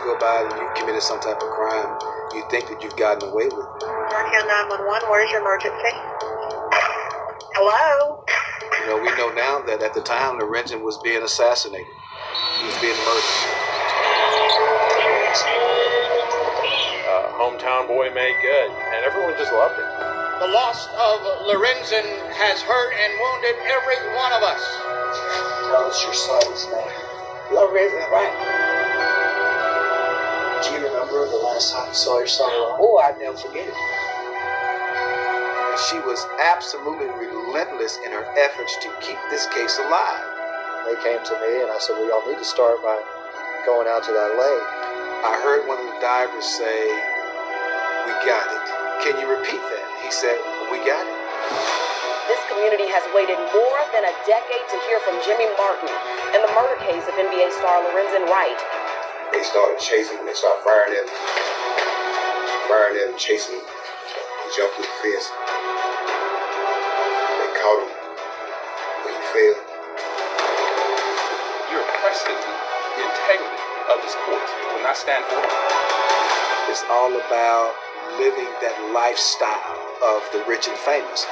go by and you committed some type of crime, you think that you've gotten away with it. North 911, where's your emergency? Hello? You know, we know now that at the time Lorenzen was being assassinated. He was being murdered. Hometown boy made good, and everyone just loved him. The loss of Lorenzen has hurt and wounded every one of us. Tell us your son's name. Lorenzen, right? Do you remember the last time you saw your son alive? Oh, I'll never forget it. And she was absolutely relentless in her efforts to keep this case alive. They came to me and I said, well, y'all need to start by going out to that lake. I heard one of the divers say, "We got it." Can you repeat that? He said, "We got it." This community has waited more than a decade to hear from Jimmy Martin in the murder case of NBA star Lorenzen Wright. They started chasing him. They started firing at him, chasing him. He jumped through the fence. They caught him, but he fell. You're questioning the integrity of this court. Will not stand for it. It's all about living that lifestyle of the rich and famous.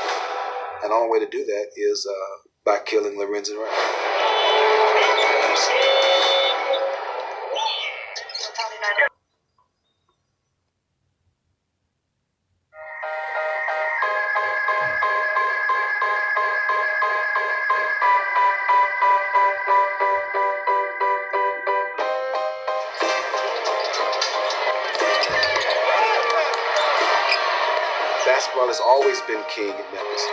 And the only way to do that is by killing Lorenzen Wright. Basketball has always been king in Memphis.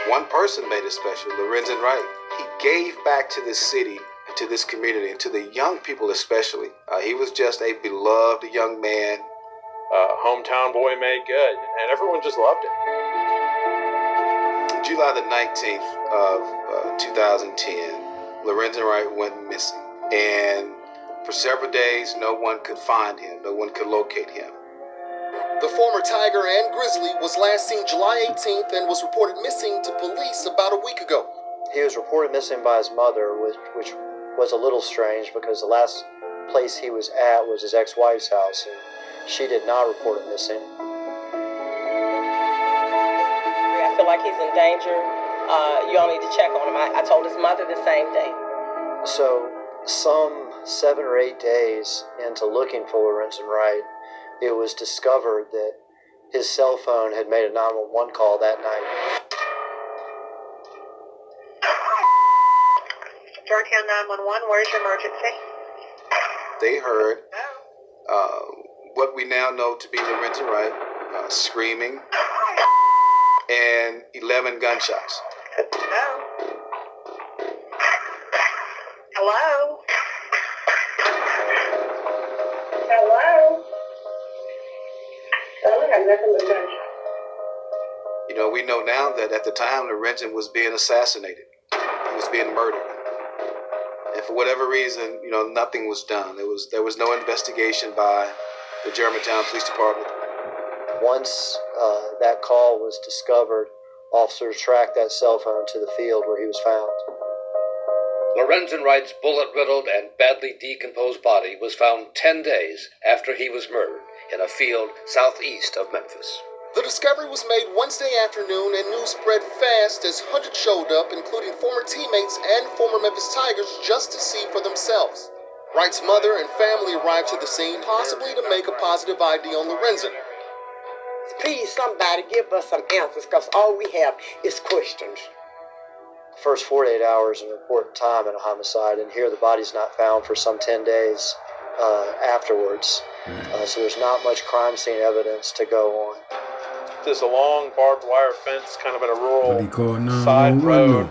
One person made it special, Lorenzen Wright. He gave back to this city, to this community, and to the young people especially. He was just a beloved young man. Hometown boy made good, and everyone just loved him. July the 19th of 2010, Lorenzen Wright went missing. And for several days, no one could find him. No one could locate him. The former Tiger and Grizzly was last seen July 18th and was reported missing to police about a week ago. He was reported missing by his mother, which was a little strange because the last place he was at was his ex-wife's house, and she did not report him missing. I feel like he's in danger. You all need to check on him. I told his mother the same thing. So, some 7 or 8 days into looking for Lorenzen Wright, it was discovered that his cell phone had made a 911 call that night. Georgetown 911, where's your emergency? They heard what we now know to be Lorenzen Wright screaming and 11 gunshots. Hello? Hello? Hello? I have nothing but gunshots. You know, we know now that at the time Lorenzen was being assassinated. He was being murdered. And for whatever reason, you know, nothing was done. There was no investigation by the Germantown Police Department. Once that call was discovered, officers tracked that cell phone to the field where he was found. Lorenzen Wright's bullet-riddled and badly decomposed body was found 10 days after he was murdered in a field southeast of Memphis. The discovery was made Wednesday afternoon and news spread fast as hundreds showed up, including former teammates and former Memphis Tigers, just to see for themselves. Wright's mother and family arrived to the scene, possibly to make a positive ID on Lorenzen. Please, somebody give us some answers, because all we have is questions. The first 48 hours in reported time in a homicide, and here the body's not found for some 10 days afterwards. So there's not much crime scene evidence to go on. There's a long barbed wire fence kind of in a rural side road.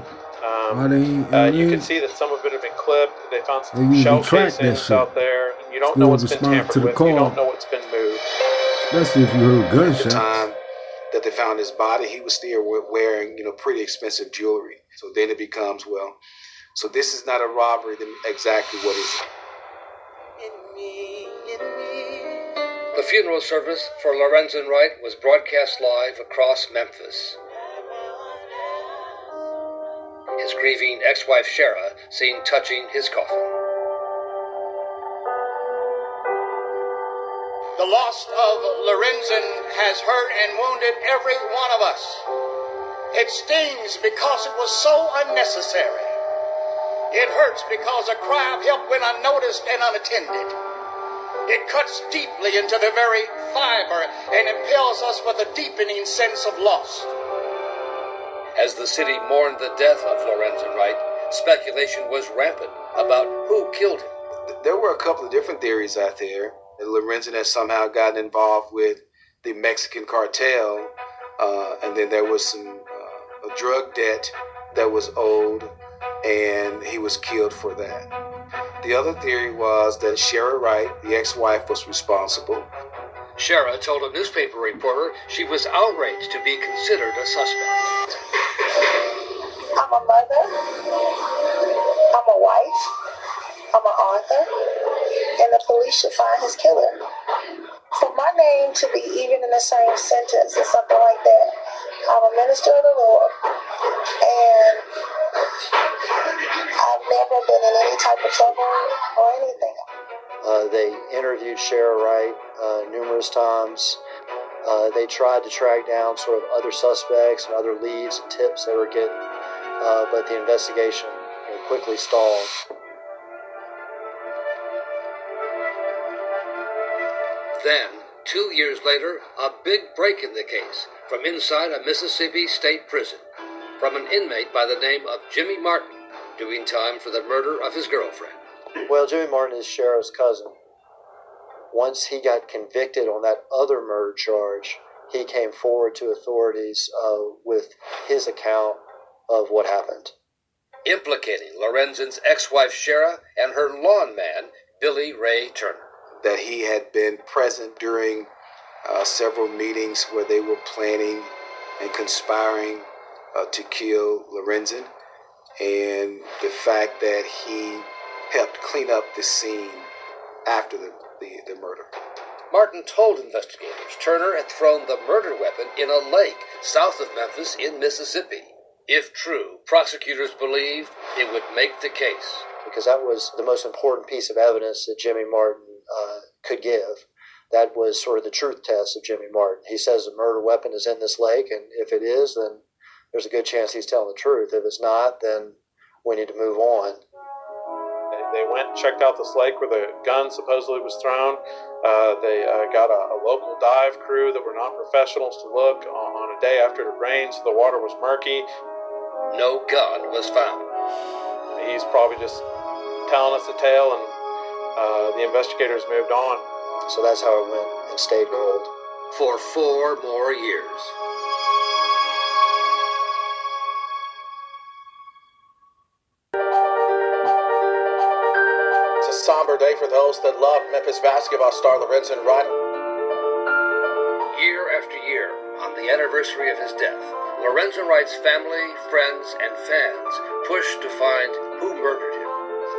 You can see that some of it had been clipped. They found some shell casings out there. You don't know what's been tampered with. You don't know what's been moved. Especially if you heard gunshots. At the time that they found his body, he was still wearing, pretty expensive jewelry. So then it becomes, so this is not a robbery, then exactly what is it? The funeral service for Lorenzen Wright was broadcast live across Memphis. His grieving ex-wife Shara seen touching his coffin. The loss of Lorenzen has hurt and wounded every one of us. It stings because it was so unnecessary. It hurts because a cry of help went unnoticed and unattended. It cuts deeply into the very fiber and impels us with a deepening sense of loss. As the city mourned the death of Lorenzen Wright, speculation was rampant about who killed him. There were a couple of different theories out there. That Lorenzen had somehow gotten involved with the Mexican cartel, and then there was some a drug debt that was owed, and he was killed for that. The other theory was that Shara Wright, the ex-wife, was responsible. Shara told a newspaper reporter she was outraged to be considered a suspect. I'm a mother, I'm a wife, I'm an author, and the police should find his killer. For my name to be even in the same sentence or something like that, I'm a minister of the Lord, and I've never been in any type of trouble or anything. They interviewed Shara Wright numerous times. They tried to track down sort of other suspects and other leads and tips they were getting, but the investigation quickly stalled. Then, 2 years later, a big break in the case from inside a Mississippi state prison, from an inmate by the name of Jimmy Martin, doing time for the murder of his girlfriend. Well, Jimmy Martin is Shara's cousin. Once he got convicted on that other murder charge, he came forward to authorities with his account of what happened, implicating Lorenzen's ex-wife Shara and her lawn man, Billy Ray Turner. That he had been present during several meetings where they were planning and conspiring to kill Lorenzen, and the fact that he helped clean up the scene after the murder. Martin told investigators Turner had thrown the murder weapon in a lake south of Memphis in Mississippi. If true, prosecutors believed it would make the case. Because that was the most important piece of evidence that Jimmy Martin could give. That was sort of the truth test of Jimmy Martin. He says the murder weapon is in this lake, and if it is, then there's a good chance he's telling the truth. If it's not, then we need to move on. They went and checked out this lake where the gun supposedly was thrown. They got a local dive crew that were not professionals to look on a day after it rained, so the water was murky. No gun was found. He's probably just telling us a tale, and the investigators moved on. So that's how it went and stayed cold. For 4 more years. It's a somber day for those that love Memphis basketball star Lorenzen Wright. Year after year, on the anniversary of his death, Lorenzen Wright's family, friends, and fans pushed to find who murdered him.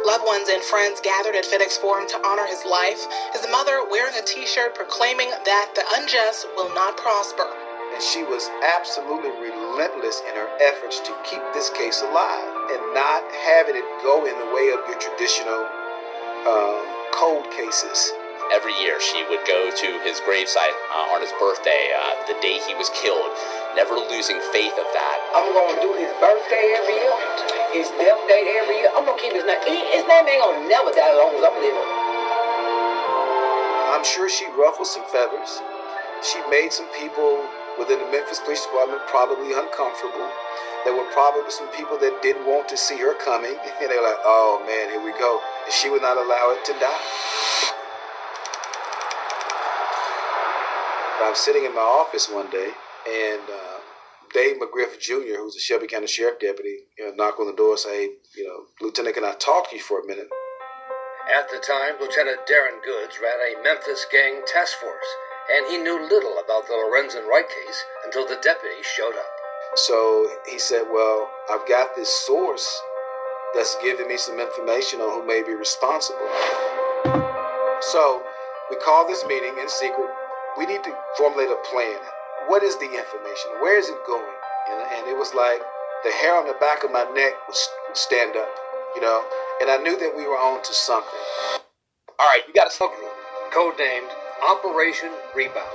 Loved ones and friends gathered at FedEx Forum to honor his life, his mother wearing a t-shirt proclaiming that the unjust will not prosper. And she was absolutely relentless in her efforts to keep this case alive and not having it go in the way of your traditional cold cases. Every year she would go to his gravesite on his birthday, the day he was killed, never losing faith of that. I'm going to do his birthday every year, his death date every year. I'm going to keep his name. His name ain't going to never die as long as I'm living. I'm sure she ruffled some feathers. She made some people within the Memphis Police Department probably uncomfortable. There were probably some people that didn't want to see her coming. And they were like, oh man, here we go. And she would not allow it to die. I'm sitting in my office one day, and Dave McGriff Jr., who's a Shelby County Sheriff Deputy, knocked on the door and say, Lieutenant, can I talk to you for a minute? At the time, Lieutenant Darren Goods ran a Memphis gang task force, and he knew little about the Lorenzen Wright case until the deputy showed up. So he said, well, I've got this source that's giving me some information on who may be responsible. So we called this meeting in secret. We need to formulate a plan. What is the information? Where is it going? And it was like the hair on the back of my neck would stand up, And I knew that we were on to something. All right, you got a smoke group, codenamed Operation Rebound.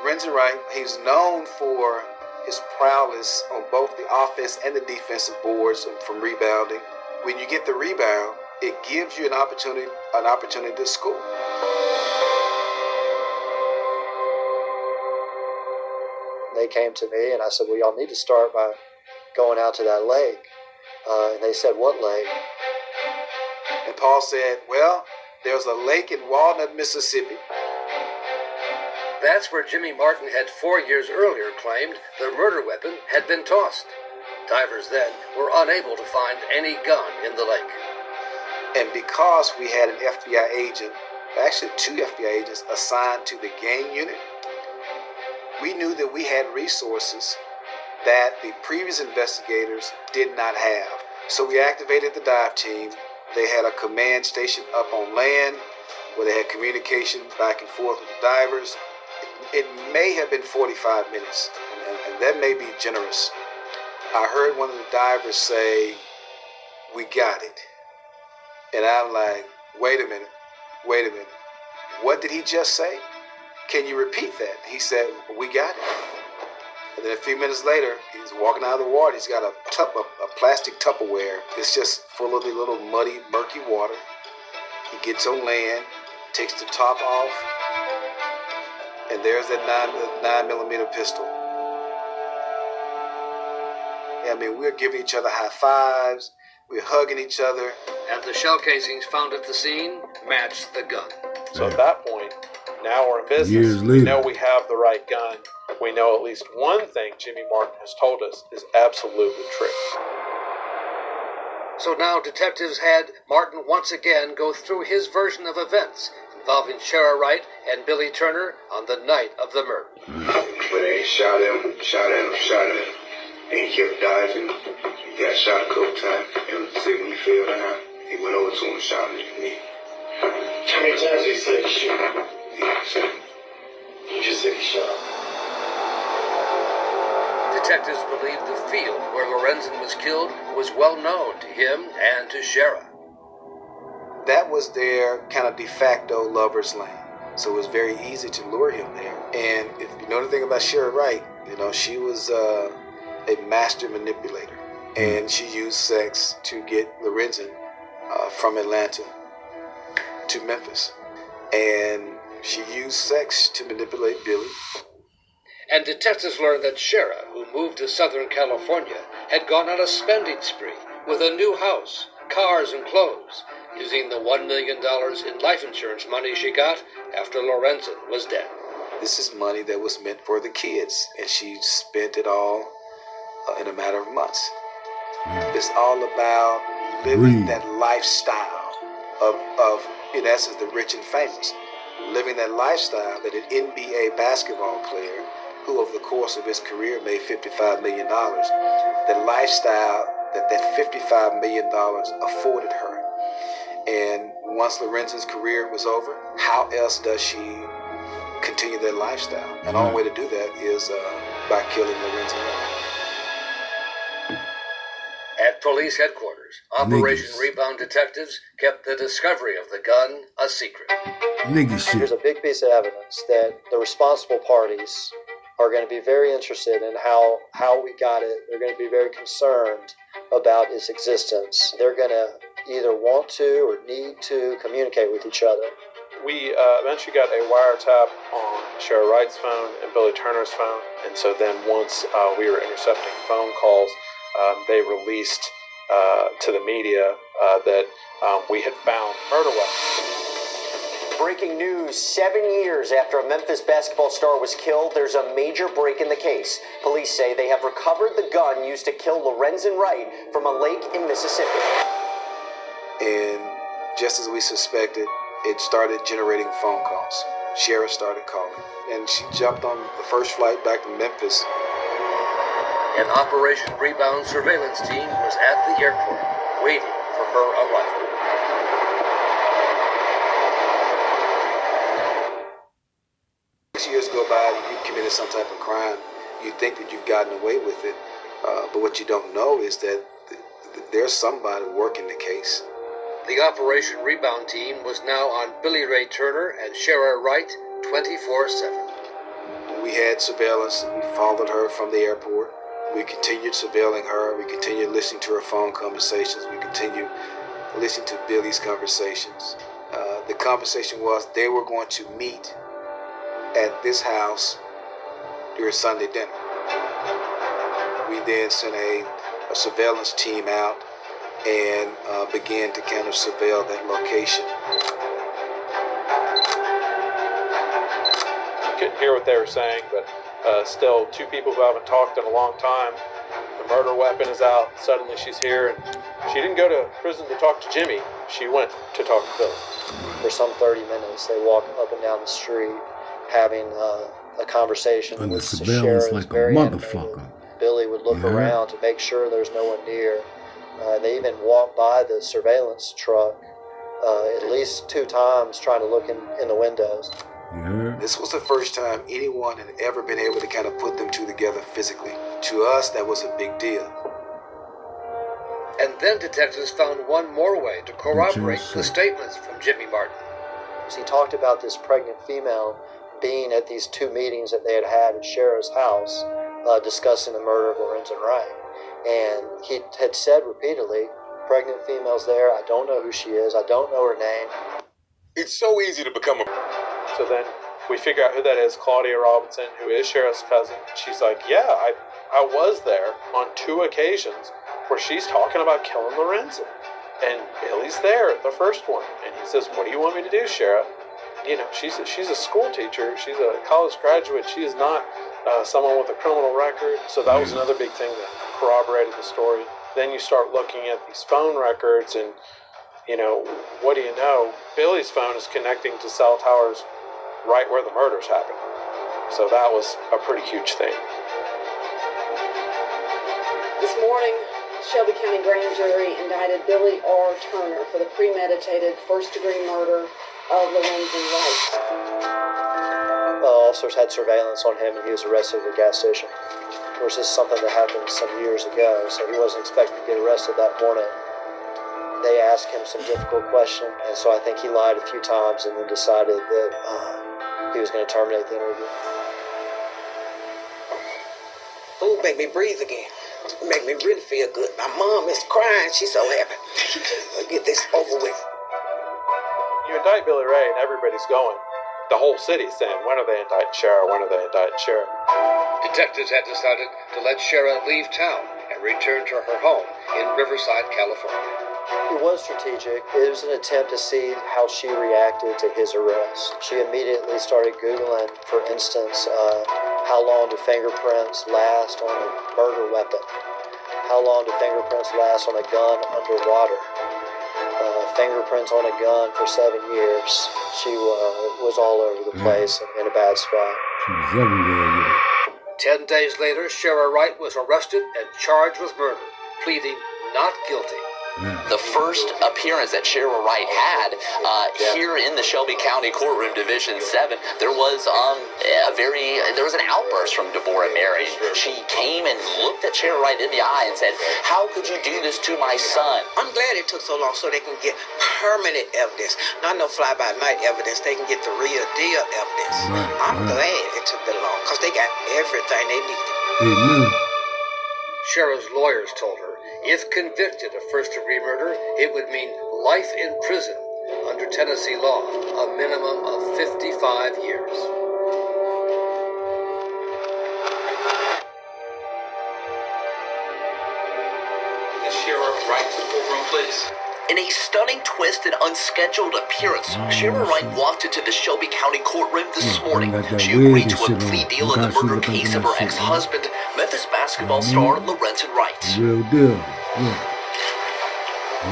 Lorenzen Wright, he's known for his prowess on both the offense and the defensive boards from rebounding. When you get the rebound, it gives you an opportunity to score. They came to me and I said, well, y'all need to start by going out to that lake. And they said, what lake? And Paul said, well, there's a lake in Walnut, Mississippi. That's where Jimmy Martin had 4 years earlier claimed the murder weapon had been tossed. Divers then were unable to find any gun in the lake. And because we had an FBI agent, actually 2 FBI agents assigned to the gang unit, we knew that we had resources that the previous investigators did not have. So we activated the dive team. They had a command station up on land where they had communication back and forth with the divers. It may have been 45 minutes, and that may be generous. I heard one of the divers say, we got it. And I'm like, wait a minute. What did he just say? Can you repeat that? He said, we got it. And then a few minutes later, he's walking out of the water. He's got a plastic Tupperware. It's just full of the little muddy, murky water. He gets on land, takes the top off, and there's that 9mm pistol. I mean, we're giving each other high fives. We're hugging each other. And the shell casings found at the scene matched the gun. So at that point, now we're in business. We know we have the right gun. We know at least one thing Jimmy Martin has told us is absolutely true. So now detectives had Martin once again go through his version of events involving Shara Wright and Billy Turner on the night of the murder. When they shot at him, and he kept diving. He got shot a couple times, and when he fell down, he went over to him and shot him in the knee. How many times did he say he shot? He just said he shot. Detectives believe the field where Lorenzen was killed was well known to him and to Shara. That was their kind of de facto lover's lane. So it was very easy to lure him there. And if you know anything about Shara Wright, you know, she was a master manipulator. And she used sex to get Lorenzen from Atlanta to Memphis. And she used sex to manipulate Billy. And detectives learned that Shara, who moved to Southern California, had gone on a spending spree with a new house, cars, and clothes, using the $1 million in life insurance money she got after Lorenzen was dead. This is money that was meant for the kids, and she spent it all in a matter of months. It's all about living that lifestyle of, in essence, the rich and famous. Living that lifestyle that an NBA basketball player, who over the course of his career made $55 million, the lifestyle that $55 million afforded her. And once Lorenzen's career was over, how else does she continue that lifestyle? And the only way to do that is by killing Lorenzen. At police headquarters, Operation Rebound detectives kept the discovery of the gun a secret. There's a big piece of evidence that the responsible parties are going to be very interested in how we got it. They're going to be very concerned about its existence. They're going to either want to or need to communicate with each other. We eventually got a wiretap on Shara Wright's phone and Billy Turner's phone. And so then once we were intercepting phone calls, they released to the media that we had found murder weapons. Breaking news, 7 years after a Memphis basketball star was killed, there's a major break in the case. Police say they have recovered the gun used to kill Lorenzen Wright from a lake in Mississippi. And just as we suspected, it started generating phone calls. Shara started calling, and she jumped on the first flight back to Memphis. An Operation Rebound surveillance team was at the airport, waiting for her arrival. Years go by, you've committed some type of crime. You think that you've gotten away with it, but what you don't know is that there's somebody working the case. The Operation Rebound team was now on Billy Ray Turner and Shara Wright 24/7. We had surveillance. We followed her from the airport. We continued surveilling her. We continued listening to her phone conversations. We continued listening to Billy's conversations. The conversation was they were going to meet at this house during Sunday dinner. We then sent a surveillance team out and began to kind of surveil that location. Couldn't hear what they were saying, but still, two people who haven't talked in a long time. The murder weapon is out. Suddenly she's here, and she didn't go to prison to talk to Jimmy. She went to talk to Billy. For some 30 minutes, they walk up and down the street having a conversation under with surveillance Sheriff, like a very motherfucker. animated. Billy would look around to make sure there's no one near. They even walked by the surveillance truck at least 2 times trying to look in the windows. This was the first time anyone had ever been able to kind of put them two together physically. To us, that was a big deal. And then detectives found one more way to corroborate the statements from Jimmy Martin. He talked about this pregnant female being at these 2 meetings that they had at Sheriff's house discussing the murder of Lorenzen Wright. And he had said repeatedly, pregnant female's there, I don't know who she is, I don't know her name. It's so easy to become a... So then we figure out who that is, Claudia Robinson, who is Sheriff's cousin. She's like, yeah, I was there on 2 occasions where she's talking about killing Lorenzen. And Billy's there at the first one. And he says, what do you want me to do, Sheriff? You know, she's a school teacher. She's a college graduate. She is not someone with a criminal record. So that was another big thing that corroborated the story. Then you start looking at these phone records and, you know, what do you know? Billy's phone is connecting to cell towers right where the murders happened. So that was a pretty huge thing. This morning, Shelby County Grand Jury indicted Billy R. Turner for the premeditated first-degree murder of Lorenzen Wright. Officers had surveillance on him and he was arrested at a gas station. Of course, this is something that happened some years ago, so he wasn't expected to get arrested that morning. They asked him some difficult questions, and so I think he lied a few times and then decided that he was going to terminate the interview. Food make me breathe again. It make me really feel good. My mom is crying. She's so happy. I'll get this over with. You indict Billy Ray and everybody's going. The whole city's saying, when are they indicting Shara? When are they indicting Shara? Detectives had decided to let Shara leave town and return to her home in Riverside, California. It was strategic. It was an attempt to see how she reacted to his arrest. She immediately started Googling, for instance, how long do fingerprints last on a murder weapon? How long do fingerprints last on a gun underwater? Fingerprints on a gun for 7 years. She was all over the place in a bad spot. She was everywhere with it. 10 days later, Shara Wright was arrested and charged with murder, pleading not guilty. The first appearance that Shara Wright had here in the Shelby County Courtroom Division 7, there was an outburst from Deborah Mary. She came and looked at Shara Wright in the eye and said, "How could you do this to my son?" I'm glad it took so long so they can get permanent evidence, not no fly-by-night evidence. They can get the real deal evidence. I'm glad it took that long because they got everything they needed. Shara's lawyers told her if convicted of first-degree murder, it would mean life in prison. Under Tennessee law, a minimum of 55 years. Sheriff Wright to the courtroom, please. In a stunning twist and unscheduled appearance, Shara Wright walked into the Shelby County courtroom this morning. She agreed to a plea deal in the murder case of her ex-husband, Memphis basketball star Lorenzen Wright. Real deal. Yeah.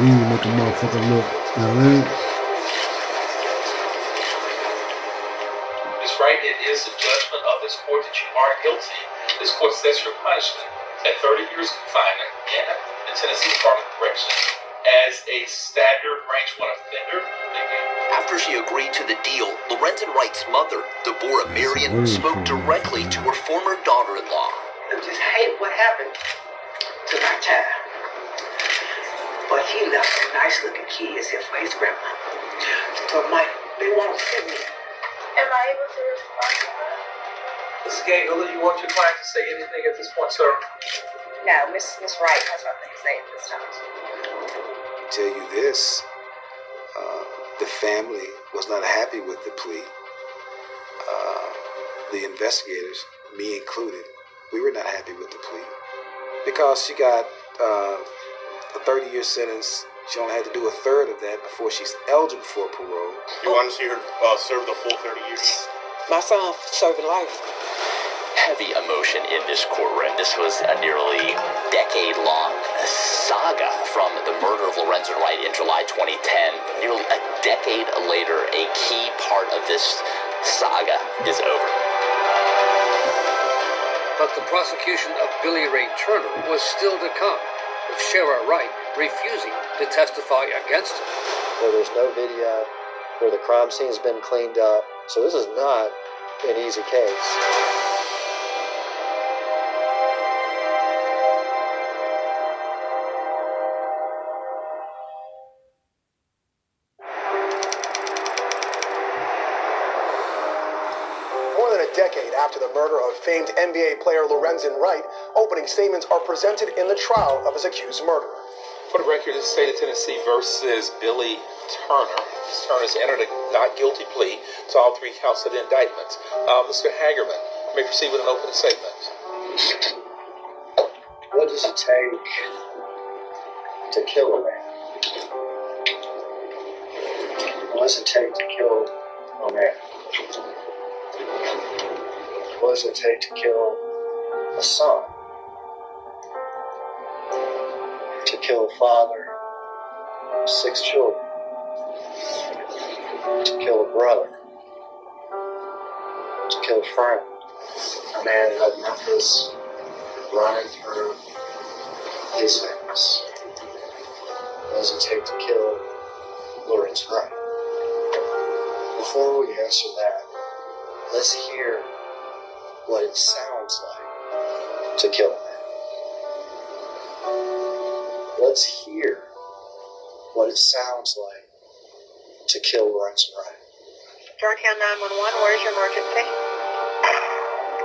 We make a motherfucker look. You know what I mean? Ms. Wright, it is the judgment of this court that you are guilty. This court sets your punishment at 30 years confinement in the Tennessee Department of Corrections as a standard range 1 offender. After she agreed to the deal, Lorenzen Wright's mother, Deborah Marion, spoke directly to her former daughter-in-law. I just hate what happened to my child. But he left some nice-looking kids here for his grandma. So, Mike, they won't send me Am I able to respond to her? Mrs. Gaynor, do you want your client to say anything at this point, sir? No, Miss Wright has nothing to say at this time. I'll tell you this, the family was not happy with the plea. The investigators, me included, we were not happy with the plea because she got a 30-year sentence. She only had to do a third of that before she's eligible for parole. You want to see her serve the full 30 years? My son serving life. Heavy emotion in this courtroom. This was a nearly decade-long saga from the murder of Lorenzen Wright in July 2010. Nearly a decade later, a key part of this saga is over. But the prosecution of Billy Ray Turner was still to come, with Shara Wright refusing to testify against him. Where there's no video, where the crime scene's been cleaned up. So this is not an easy case. Decade after the murder of famed NBA player Lorenzen Wright, opening statements are presented in the trial of his accused murderer. For the record, the state of Tennessee versus Billy Turner. Ms. Turner's entered a not guilty plea to all 3 counts of the indictments. Mr. Hagerman, you may proceed with an opening statement. What does it take to kill a man? What does it take to kill a man? What does it take to kill a son? To kill a father of 6 children? To kill a brother? To kill a friend? A man out of Memphis running through his veins. What does it take to kill Lorenzen Wright? Before we answer that, let's hear what it sounds like to kill a man. Let's hear what it sounds like to kill Lorenzen Wright. Georgetown 911, where's your emergency?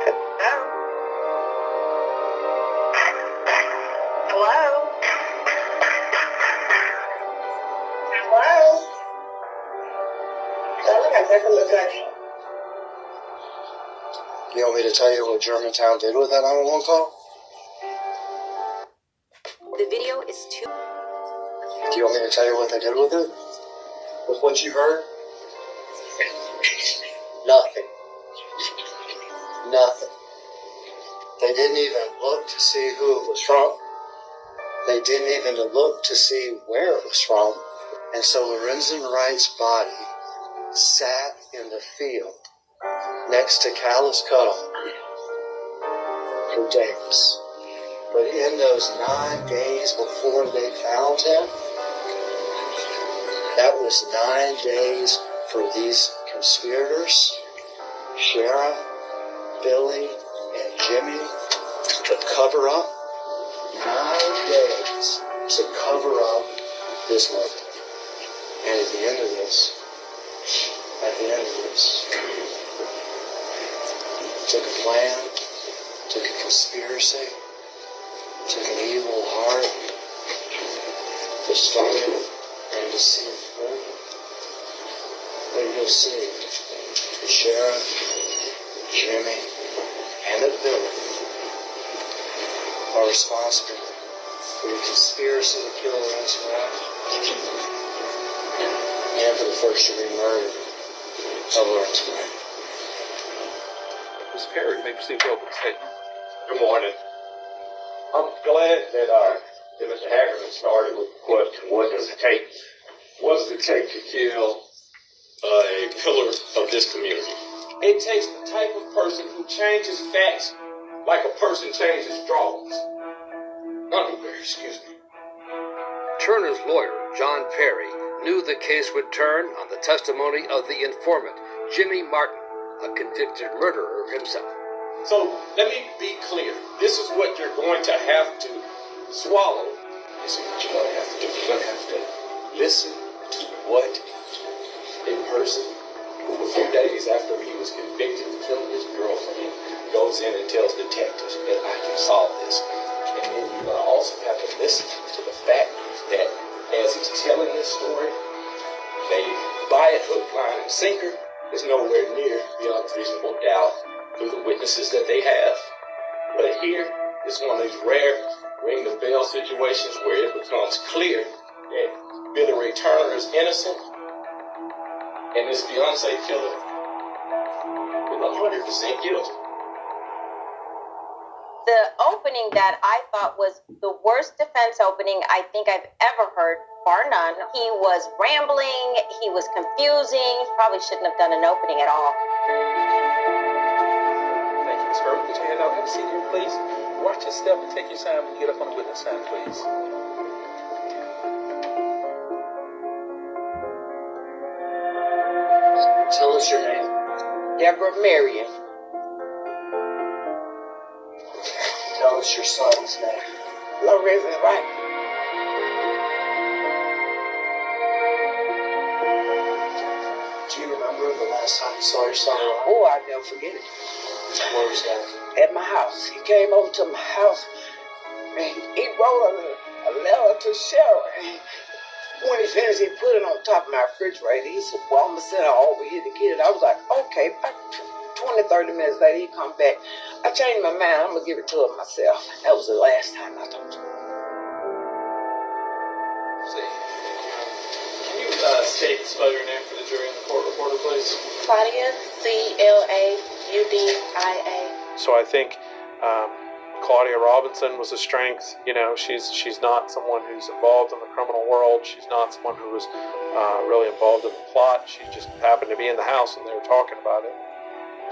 Hello? Hello? Hello? Oh, look, I'm there from the gunshot. You want me to tell you what Germantown did with that 911 call? The video is too... Do you want me to tell you what they did with it? With what you heard? Nothing. Nothing. They didn't even look to see who it was from. They didn't even look to see where it was from. And so Lorenzen Wright's body sat in the field next to Callus Cuddle for days. But in those 9 days before they found him, that was 9 days for these conspirators, Shara, Billy, and Jimmy, to cover up. 9 days to cover up this murder. And at the end of this, took a plan, took a conspiracy, took an evil heart to start it and to see it through. But you'll see, the sheriff, Jimmy, and the Billy are responsible for the conspiracy to kill Lorenzen Wright and for the first-degree murder of Lorenzen Wright. Ms. Perry, you may proceed with opening statement. Good morning. I'm glad that Mr. Hagerman started with the question, what does it take? What does it take to kill a pillar of this community? It takes the type of person who changes facts like a person changes drawings. Excuse me. Turner's lawyer, John Perry, knew the case would turn on the testimony of the informant, Jimmy Martin, a convicted murderer himself. So let me be clear. This is what you're going to have to swallow. This is what you're going to have to do. You're going to have to listen to what a person A few days after he was convicted of killing his girlfriend, he goes in and tells detectives that I can solve this. And then you're going to also have to listen to the fact that as he's telling this story, they buy it hook, line, and sinker. Is nowhere near beyond reasonable doubt through the witnesses that they have. But here is one of these rare ring the bell situations where it becomes clear that Billy Ray Turner is innocent and this Beyonce killer is 100% guilty. The opening that I thought was the worst defense opening I think I've ever heard, bar none. He was rambling, he was confusing, probably shouldn't have done an opening at all. Thank you, Ms. Burke. Put your hand out. Have a seat here, please. Watch your step and take your time when you get up on the witness stand, please. Tell us your name. Deborah Marion. Tell us your son's name. Lorenzen, right? Do you remember the last time you saw your son? Oh, I'll never forget it. Where was that? At my house. He came over to my house and he wrote a letter to Cheryl. And when he finished, he put it on top of my refrigerator. He said, well, I'm going to send her over here to get it. I was like, okay. About 20, 30 minutes later, he come back. I changed my mind. I'm going to give it to her myself. That was the last time I talked to her. Can you state and spell your name for the jury and the court reporter, please? Claudia, Claudia. So I think Claudia Robinson was a strength. You know, she's not someone who's involved in the criminal world. She's not someone who was really involved in the plot. She just happened to be in the house and they were talking about it.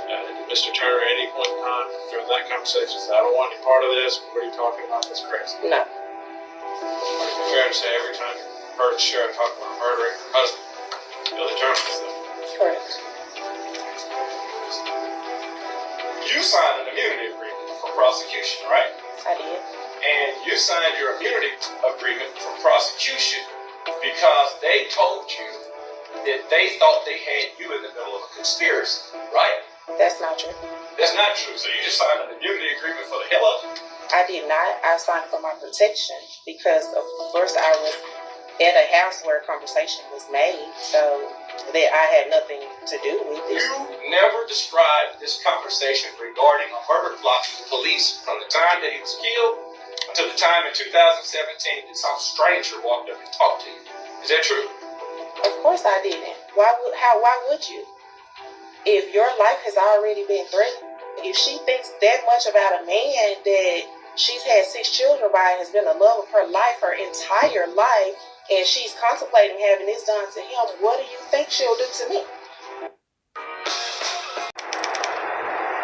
Did Mr. Turner at any point in time during that conversation say, I don't want any part of this? What are you talking about? That's crazy. No. Would it be fair to say every time you heard Sharon talk about murdering her husband, Billy Turner was there? Correct. You signed an immunity agreement for prosecution, right? I did. And you signed your immunity agreement for prosecution because they told you that they thought they had you in the middle of a conspiracy, right? That's not true. That's not true. So you just signed an immunity agreement for the hell of it? I did not. I signed for my protection because, of course, I was at a house where a conversation was made, so that I had nothing to do with it. You never described this conversation regarding a murder plot to the police from the time that he was killed until the time in 2017 that some stranger walked up and talked to you. Is that true? Of course I didn't. Why would you? If your life has already been threatened, if she thinks that much about a man that she's had 6 children by and has been the love of her life, her entire life, and she's contemplating having this done to him, what do you think she'll do to me?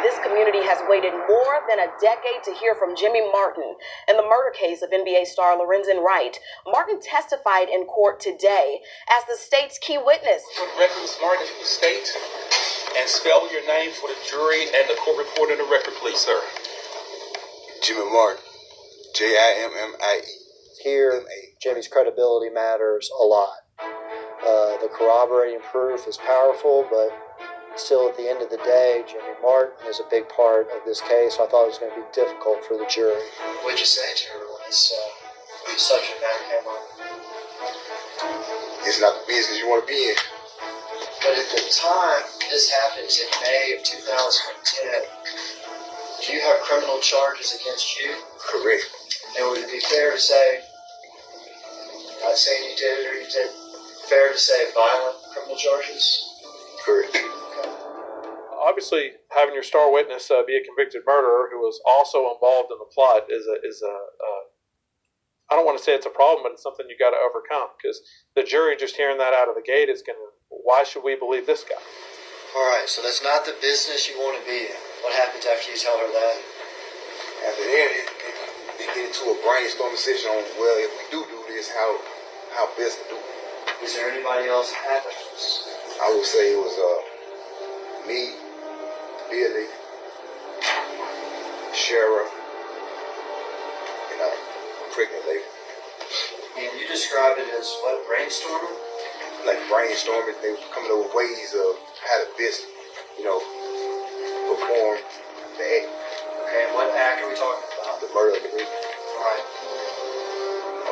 This community has waited more than a decade to hear from Jimmy Martin in the murder case of NBA star Lorenzen Wright. Martin testified in court today as the state's key witness. For the record, Ms. Martin, if you state and spell your name for the jury and the court reporter in the record, please, sir. Jimmy Martin. Jimmie. Here, Jimmy's credibility matters a lot. The corroborating proof is powerful, but still, at the end of the day, Jimmy Martin is a big part of this case. So I thought it was going to be difficult for the jury. What did you say to her when this subject matter came up? It's not the business you want to be in. But at the time, this happened in May of 2010. Do you have criminal charges against you? Correct. And would it be fair to say, not saying you did it or you did, fair to say violent criminal charges? Correct. Obviously, having your star witness be a convicted murderer who was also involved in the plot is a I don't want to say it's a problem, but it's something you got to overcome, because the jury just hearing that out of the gate is going to, why should we believe this guy? All right, so that's not the business you want to be in. What happens after you tell her that? After that, they get into a brainstorming session on, well, if we do this, how best to do it. Is there anybody else that happens? I would say it was me, Billy, Sheriff, and a pregnant lady. And you described it as what, brainstorming? Like brainstorming, they were coming up with ways of had a business, perform the act. Okay, and what act are we talking about? The murder of the Reaper. Right.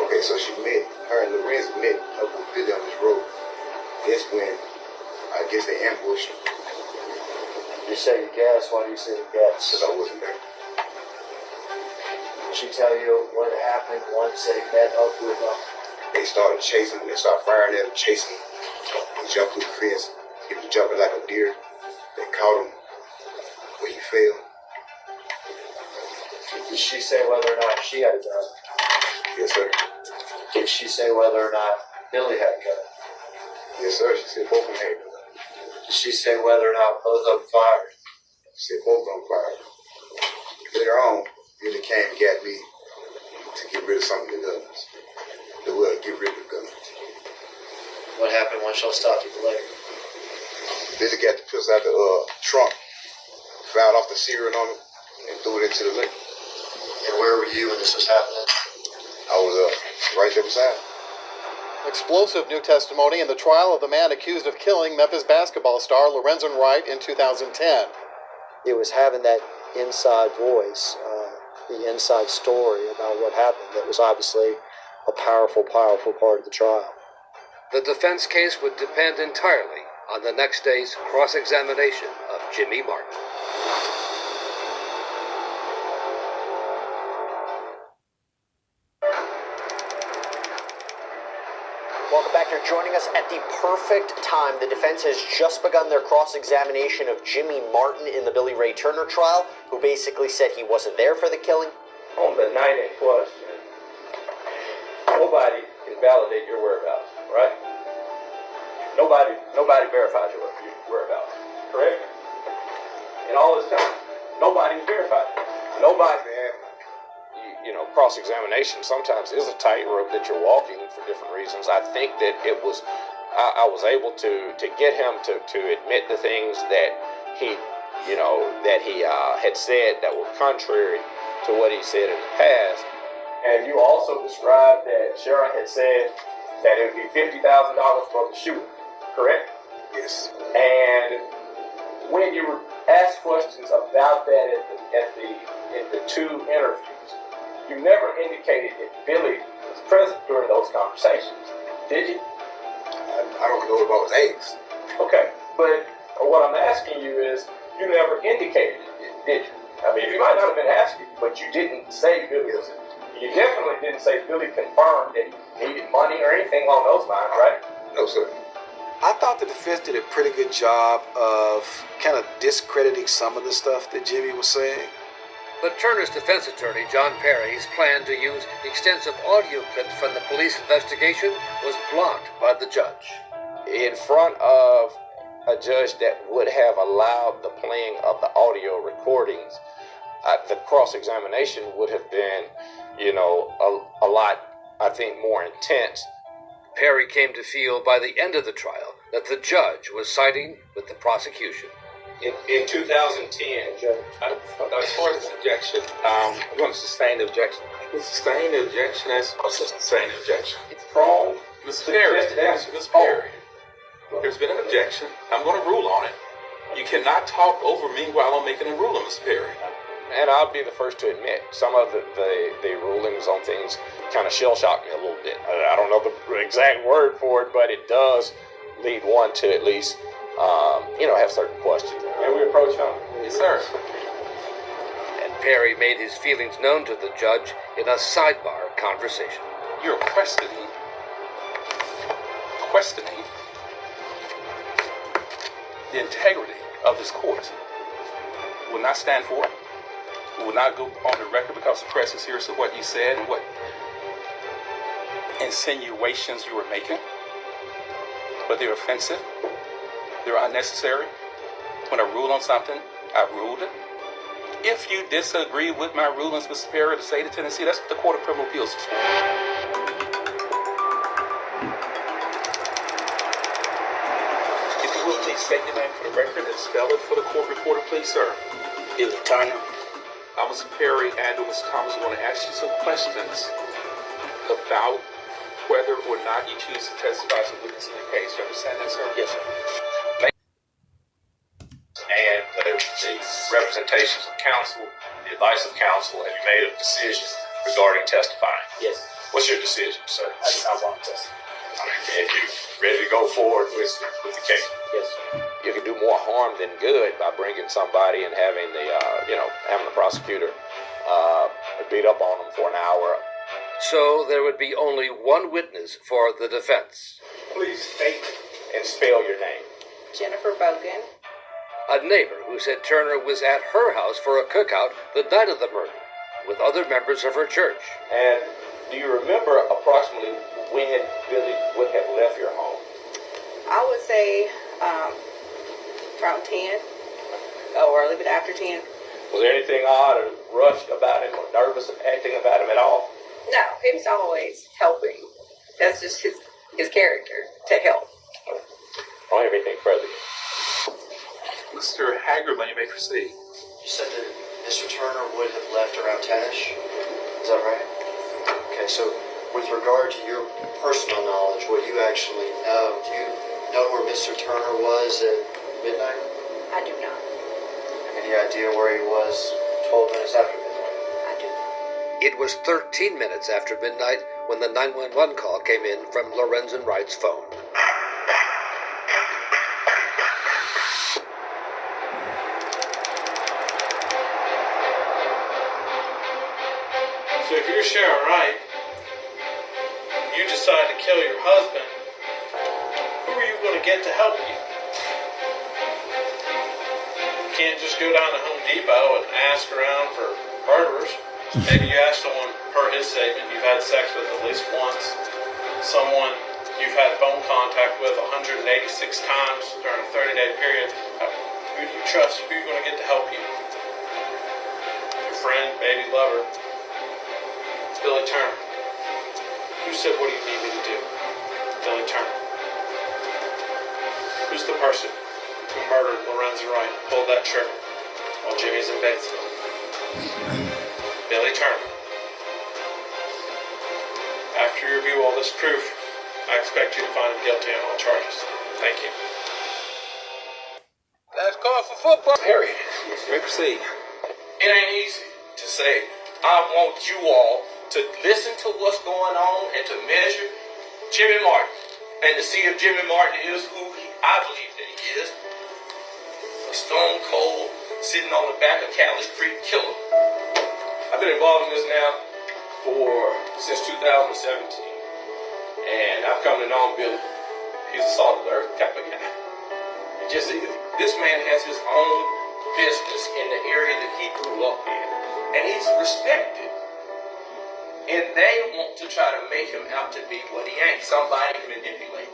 Okay, so her and Lorenzen met up with Billy on this road. That's when I guess they ambushed him. You say you guess. Why do you say you guess? Because I wasn't there. Did she tell you what happened once they met up with them? They started chasing him. They started firing at him, chasing him. He jumped through the fence. He was jumping like a deer. They caught him where he fell. Did she say whether or not she had a gun? Yes, sir. Did she say whether or not Billy had a gun? Yes, sir. She said both of them had a gun. Did she say whether or not both of them fired? She said both of them fired. Later on, Billy came and got me to get rid of some of the guns. Get rid of the gun. What happened once y'all stopped at the lake? Billy got the pistol out the trunk, fouled off the steering on it, and threw it into the lake. And where were you when this was happening? I was right there beside him. Explosive new testimony in the trial of the man accused of killing Memphis basketball star Lorenzen Wright in 2010. It was having that inside voice, the inside story about what happened that was obviously a powerful part of the trial. The defense case would depend entirely on the next day's cross-examination of Jimmy Martin. Welcome back. You're joining us at the perfect time. The defense has just begun their cross-examination of Jimmy Martin in the Billy Ray Turner trial, who basically said he wasn't there for the killing. On the night in question, nobody can validate your whereabouts, right? Nobody verified your whereabouts, correct? In all this time, nobody's verified it. Nobody. Cross-examination sometimes is a tightrope that you're walking for different reasons. I think that I was able to get him to admit the things that he had said that were contrary to what he said in the past. And you also described that Sharon had said that it would be $50,000 for the shooting, correct? Yes. And when you were asked questions about that in the two interviews, you never indicated that Billy was present during those conversations, did you? I don't know about names. Okay, but what I'm asking you is, you never indicated it, did you? I mean, you might not have been asking, but you didn't say Billy was. You definitely didn't say Billy confirmed that he needed money or anything along those lines, right? No, sir. I thought the defense did a pretty good job of kind of discrediting some of the stuff that Jimmy was saying. But Turner's defense attorney, John Perry's plan to use extensive audio clips from the police investigation was blocked by the judge. In front of a judge that would have allowed the playing of the audio recordings, the cross-examination would have been, a lot, I think, more intense. Perry came to feel by the end of the trial that the judge was siding with the prosecution. In 2010, as far as objection, I'm going to sustain the objection. Sustain the objection as sustain the objection. It's wrong. Ms. Perry, Ms. Perry, there's been an objection. I'm going to rule on it. You cannot talk over me while I'm making a ruling, Ms. Perry. And I'll be the first to admit, some of the rulings on things kind of shell-shock me a little bit. I don't know the exact word for it, but it does lead one to at least, have certain questions. And we approach him. Yes, sir. And Perry made his feelings known to the judge in a sidebar conversation. You're questioning the integrity of this court. Will not stand for it. Will not go on the record because the press is here. So what you said and what insinuations you were making, but they're offensive. They're unnecessary. When I rule on something, I ruled it. If you disagree with my rulings, Mr. Perry, the state of Tennessee, that's what the Court of Criminal Appeals is for. If you will, please state your name for the record and spell it for the court reporter, please, sir. Billy Turner. Mr. Perry and Mr. Thomas are going to ask you some questions about whether or not you choose to testify as a witness in the case. You understand that, sir? Yes, sir. the representations of counsel, the advice of counsel, have you made a decision regarding testifying? Yes. What's your decision, sir? I do not want to testify. And you ready to go forward with the case? Yes. You can do more harm than good by bringing somebody and having the having the prosecutor beat up on them for an hour. So there would be only one witness for the defense. Please state and spell your name. Jennifer Bogan. A neighbor who said Turner was at her house for a cookout the night of the murder with other members of her church. And do you remember approximately when Billy would have left your home? I would say around 10 or a little bit after 10. Was there anything odd or rushed about him or nervous acting about him at all? No, he was always helping. That's just his character, to help. I don't have anything further. Mr. Hagerman, you may proceed. You said that Mr. Turner would have left around 10-ish? Is that right? Okay, so with regard to your personal knowledge, what you actually know, do you know where Mr. Turner was at midnight? I do not. Any idea where he was 12 minutes after midnight? I do not. It was 13 minutes after midnight when the 911 call came in from Lorenzen Wright's phone. So if you're Sharon Wright, you decide to kill your husband, who are you going to get to help you? You can't just go down to Home Depot and ask around for murderers. Maybe you ask someone, per his statement, you've had sex with at least once, someone you've had phone contact with 186 times during a 30-day period. Who do you trust? Who are you going to get to help you? Your friend, baby, lover. It's Billy Turner. Who said, what do you need me to do? Billy Turner. Who's the person who murdered Lorenzen Wright and pulled that trigger while Jimmy's in Batesville? Billy Turner. After you review all this proof, I expect you to find him guilty on all charges. Thank you. Let's call for football. Harry, you may proceed. It ain't easy to say, I want you all to listen to what's going on and to measure Jimmy Martin and to see if Jimmy Martin is who I believe that he is. A stone cold, sitting on the back of Cali Street killer. I've been involved in this now since 2017. And I've come to know Billy. He's a salt of the earth type of guy. This man has his own business in the area that he grew up in. And he's respected. And they want to try to make him out to be what he ain't, somebody to manipulate.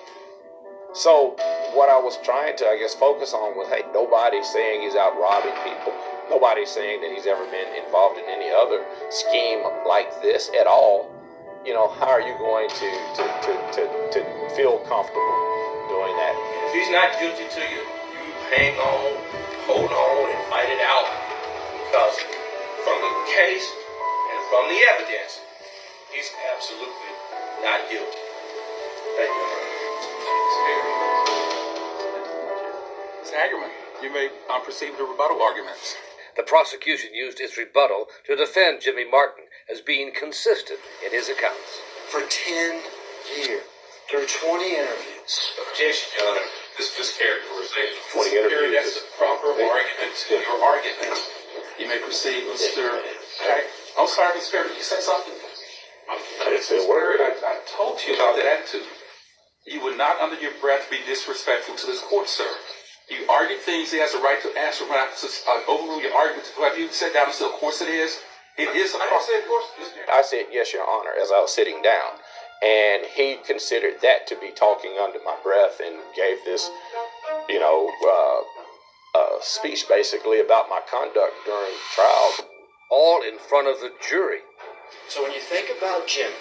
So what I was trying to, focus on was, hey, nobody's saying he's out robbing people. Nobody's saying that he's ever been involved in any other scheme like this at all. You know, how are you going to feel comfortable doing that? If he's not guilty to you, you hang on, hold on, and fight it out. Because from the case and from the evidence, he's absolutely not guilty. Thank you. Mr. Hagerman, you may proceed with the rebuttal arguments. The prosecution used its rebuttal to defend Jimmy Martin as being consistent in his accounts. For 10 years, through 20 interviews. Objection, Your Honor. This characterization. 20 interviews. That's the proper argument to your argument. You may proceed, Mr. Hagerman. I'm sorry, Mr. Perry, did you say something? I didn't say a word. I told you about that attitude. You would not, under your breath, be disrespectful to this court, sir. You argue things he has a right to answer. When I overrule your argument, have you sat down and said, of course it is? It is a process. I said, yes, Your Honor, as I was sitting down. And he considered that to be talking under my breath and gave this, speech basically about my conduct during trial. All in front of the jury. So when you think about Jimmy,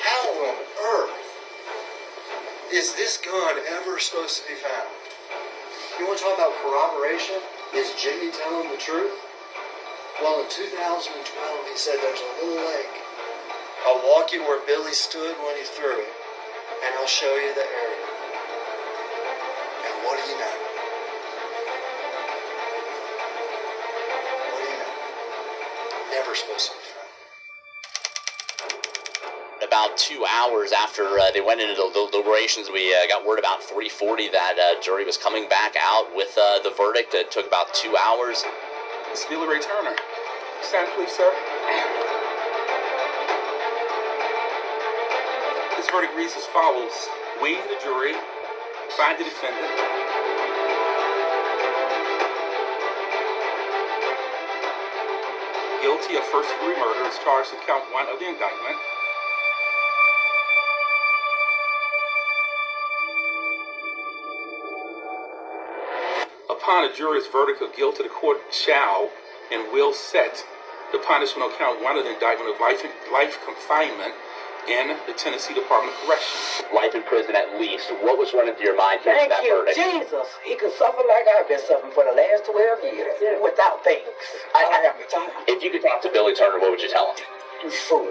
how on earth is this gun ever supposed to be found? You want to talk about corroboration? Is Jimmy telling the truth? Well, in 2012, he said there's a little lake. I'll walk you where Billy stood when he threw it, and I'll show you the area. And what do you know? explosive. About 2 hours after they went into the deliberations, we got word about 3:40 that jury was coming back out with the verdict. It took about 2 hours. It's Billy Ray Turner. Stand, please, sir. This verdict reads as follows. We, the jury, find the defendant guilty of first-degree murder as charged in count 1 of the indictment. Upon a jury's verdict of guilty, the court shall and will set the punishment on count 1 of the indictment of life confinement in the Tennessee Department of Corrections. Life in prison at least. What was running through your mind hearing that verdict? Thank you, Jesus. He could suffer like I've been suffering for the last 12 years without thanks. I am retired. If you could talk to Billy Turner, what would you tell him? You fool.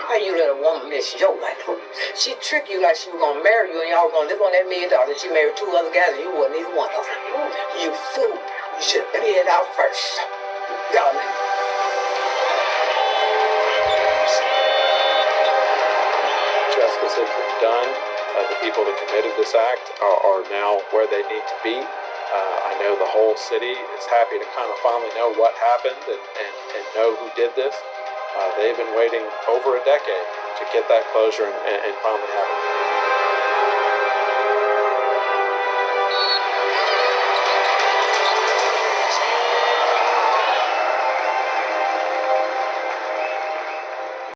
How you let a woman miss your life? She tricked you like she was going to marry you and y'all were going to live on that $1 million. She married 2 other guys and you wasn't either one of them. You fool. You should have been out first. Darling. Justice has been done. The people that committed this act are now where they need to be. I know the whole city is happy to kind of finally know what happened and know who did this. They've been waiting over a decade to get that closure and finally have it.